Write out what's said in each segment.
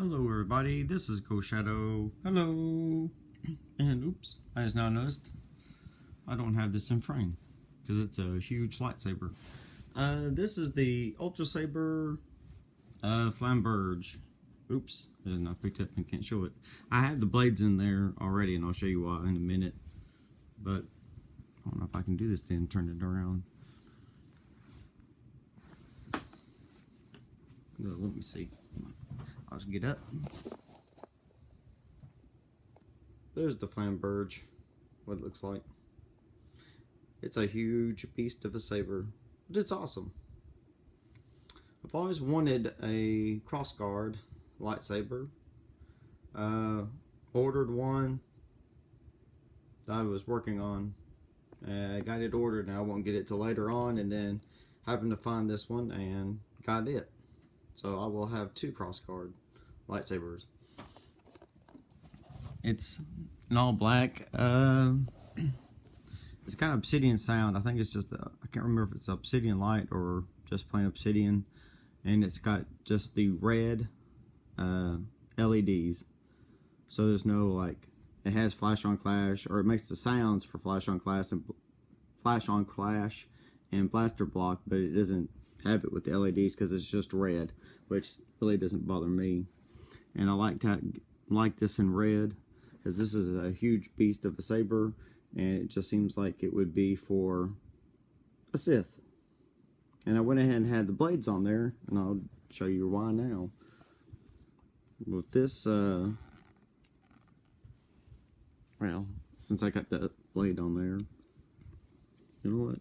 Hello everybody, this is Ghost Shadow. Hello! And oops, I just now noticed I don't have this in frame because it's a huge lightsaber. This is the Ultrasaber flamberge. Oops, I just not picked up and can't show it. I have the blades in there already and I'll show you why in a minute. But I don't know if I can do this then, turn it around. Let me see. I'll just get up. There's the flamberge, what it looks like. It's a huge beast of a saber, but it's awesome. I've always wanted a crossguard lightsaber. Ordered one that I was working on. I got it ordered and I won't get it till later on, and then happened to find this one and got it. So I will have two crossguard lightsabers. It's an all black. It's got obsidian sound. I think it's just I can't remember if it's obsidian light or just plain obsidian. And it's got just the red LEDs. So there's no like, it has flash on clash, or it makes the sounds for flash on clash and blaster block, but it doesn't have it with the LEDs because it's just red, which really doesn't bother me. And I like this in red because this is a huge beast of a saber, and it just seems like it would be for a Sith. And I went ahead and had the blades on there, and I'll show you why now. With this, well, since I got that blade on there, you know what?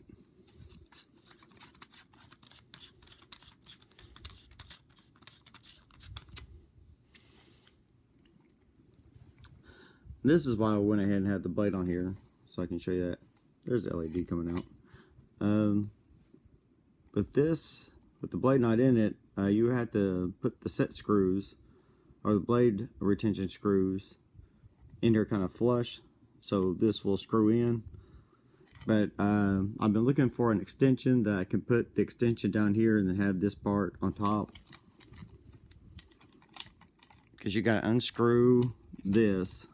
This is why I went ahead and had the blade on here, so I can show you that. There's the LED coming out. With this, with the blade not in it, you have to put the set screws, or the blade retention screws, in there kind of flush, so this will screw in. But I've been looking for an extension that I can put the extension down here and then have this part on top. Because you got to unscrew this.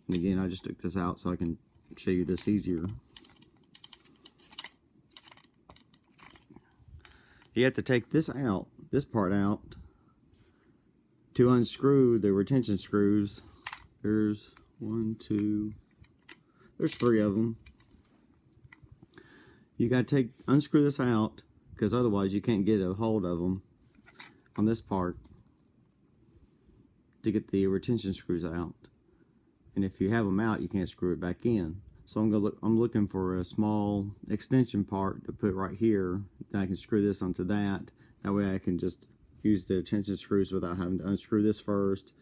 And again, I just took this out so I can show you this easier. You have to take this out, this part out, to unscrew the retention screws. There's one, two, there's three of them. You got to unscrew this out, because otherwise you can't get a hold of them on this part to get the retention screws out. And if you have them out, you can't screw it back in. So I'm looking for a small extension part to put right here. Then I can screw this onto that. That way I can just use the retention screws without having to unscrew this first,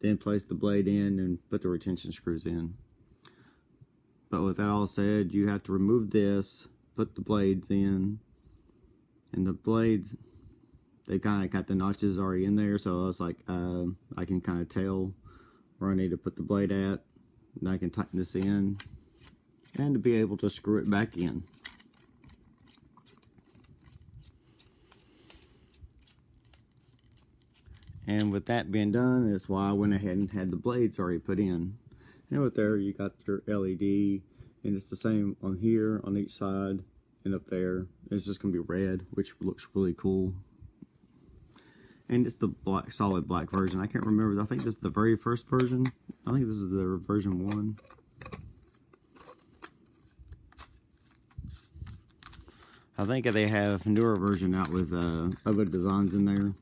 then place the blade in and put the retention screws in. But with that all said, you have to remove this, put the blades in, and the blades, they kind of got the notches already in there, so I was like, I can kind of tell where I need to put the blade at, and I can tighten this in and to be able to screw it back in. And with that being done, that's why I went ahead and had the blades already put in. And with there, you got your LED, and it's the same on here, on each side, and up there. It's just going to be red, which looks really cool. And it's the black, solid black version. I can't remember. I think this is the very first version. I think this is the version 1. I think they have a newer version out with other designs in there.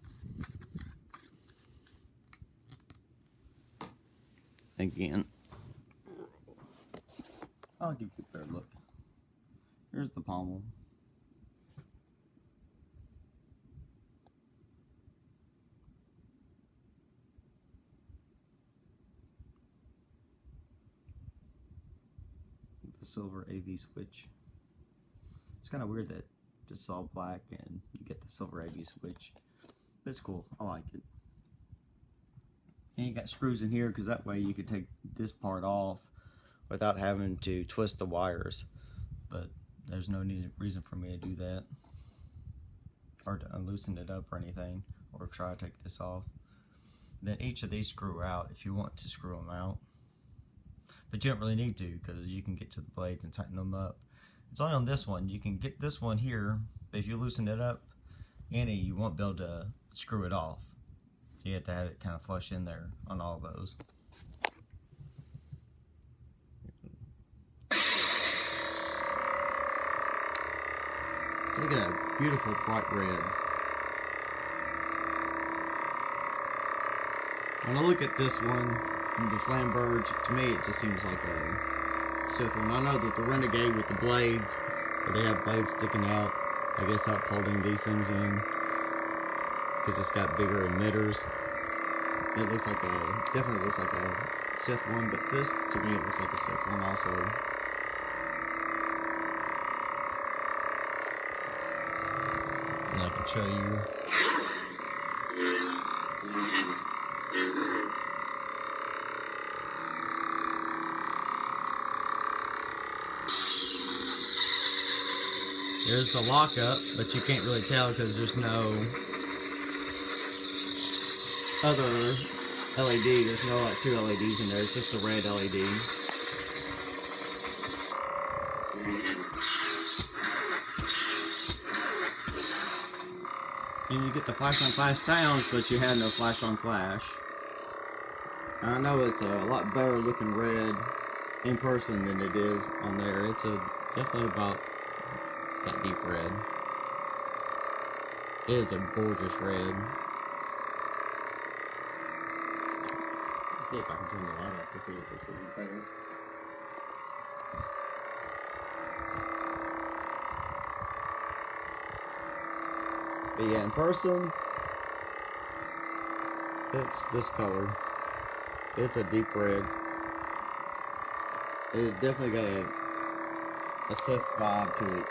Again, I'll give you a better look. Here's the pommel. The silver AV switch. It's kind of weird that this is all black and you get the silver AV switch, but it's cool. I like it. And you got screws in here because that way you could take this part off without having to twist the wires, but there's no reason for me to do that. or to loosen it up or anything, or try to take this off. Then each of these screw out if you want to screw them out. But you don't really need to, because you can get to the blades and tighten them up. It's only on this one. You can get this one here, but if you loosen it up any, you won't be able to screw it off. So you have to have it kind of flush in there on all those. So look at that beautiful bright red. When I look at this one, the flamberge, to me it just seems like a Sith one. I know that the Renegade with the blades, where they have blades sticking out, I guess help holding these things in, because it's got bigger emitters. It looks like definitely looks like a Sith one, but this, to me, it looks like a Sith one also. And I can show you. There's the lockup, but you can't really tell because there's no other LED. There's no like 2 LEDs in there. It's just the red LED. And you get the flash on flash sounds, but you have no flash on flash. I know it's a lot better looking red in person than it is on there. It's definitely about that deep red. It is a gorgeous red. Let's see if I can turn the light off to see if it looks even better. But yeah, in person, it's this color. It's a deep red. It's definitely got a Sith vibe to it.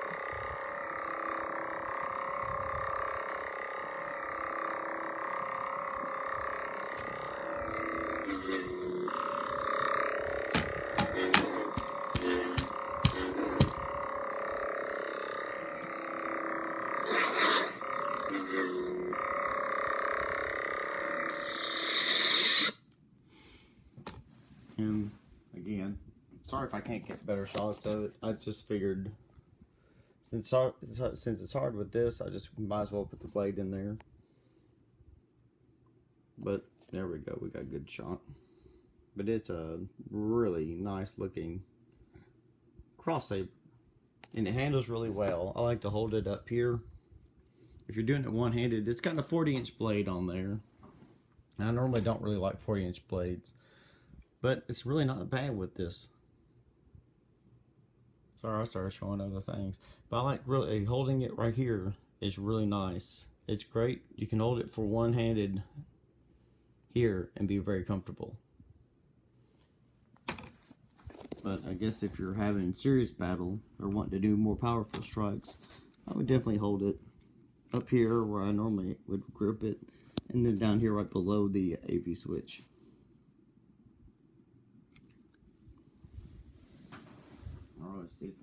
And again, sorry if I can't get better shots of it. I just figured since it's hard with this, I just might as well put the blade in there. But there we go, we got a good shot. But it's a really nice looking cross saber, and it handles really well. I like to hold it up here. If you're doing it one-handed, it's got a 40-inch blade on there. I normally don't really like 40-inch blades, but it's really not bad with this. Sorry, I started showing other things. But I like really holding it right here is really nice. It's great. You can hold it for one-handed here and be very comfortable. But I guess if you're having serious battle or wanting to do more powerful strikes, I would definitely hold it up here where I normally would grip it, and then down here right below the AV switch. Alright, let's see.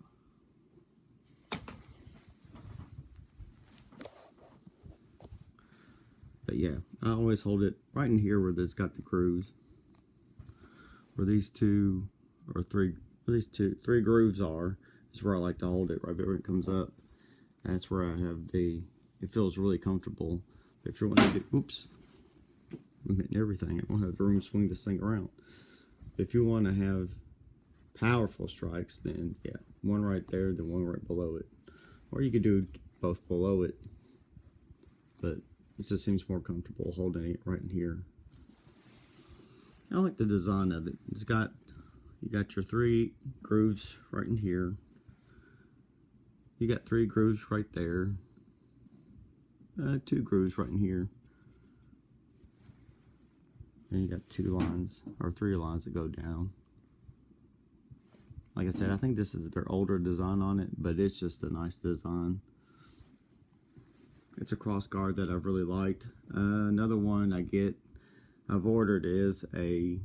But yeah, I always hold it right in here where it's got the grooves. Where these two or three grooves are, is where I like to hold it, right where it comes up. That's where I have it feels really comfortable. But if you want to do, oops, I'm hitting everything. I don't have the room to swing this thing around. If you want to have powerful strikes, then yeah, one right there, then one right below it. Or you could do both below it, but it just seems more comfortable holding it right in here. I like the design of it. You got your 3 grooves right in here. You got 3 grooves right there. 2 grooves right in here. And you got 2 lines, or 3 lines that go down. Like I said, I think this is their older design on it, but it's just a nice design. It's a crossguard that I've really liked. Another one I've ordered is a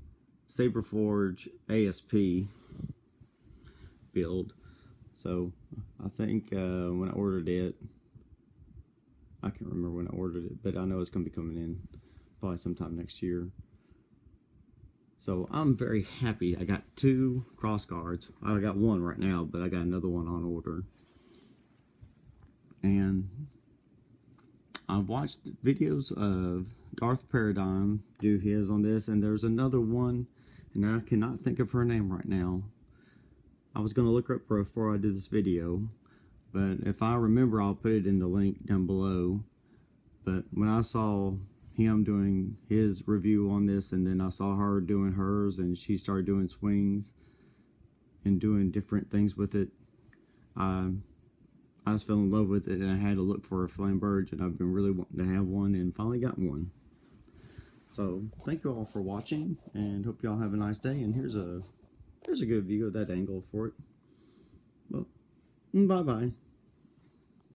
Saber Forge ASP build. So I think when I ordered it, I can't remember when I ordered it, but I know it's going to be coming in probably sometime next year. So I'm very happy. I got 2 crossguards. I got one right now, but I got another one on order. And I've watched videos of Darth Paradigm do his on this, and there's another one, and I cannot think of her name right now. I was going to look her up before I did this video, but if I remember, I'll put it in the link down below. But when I saw him doing his review on this, and then I saw her doing hers, and she started doing swings and doing different things with it, I just fell in love with it, and I had to look for a flamberge, and I've been really wanting to have one, and finally got one. So thank you all for watching, and hope y'all have a nice day. And here's a good view of that angle for it. Well, bye bye.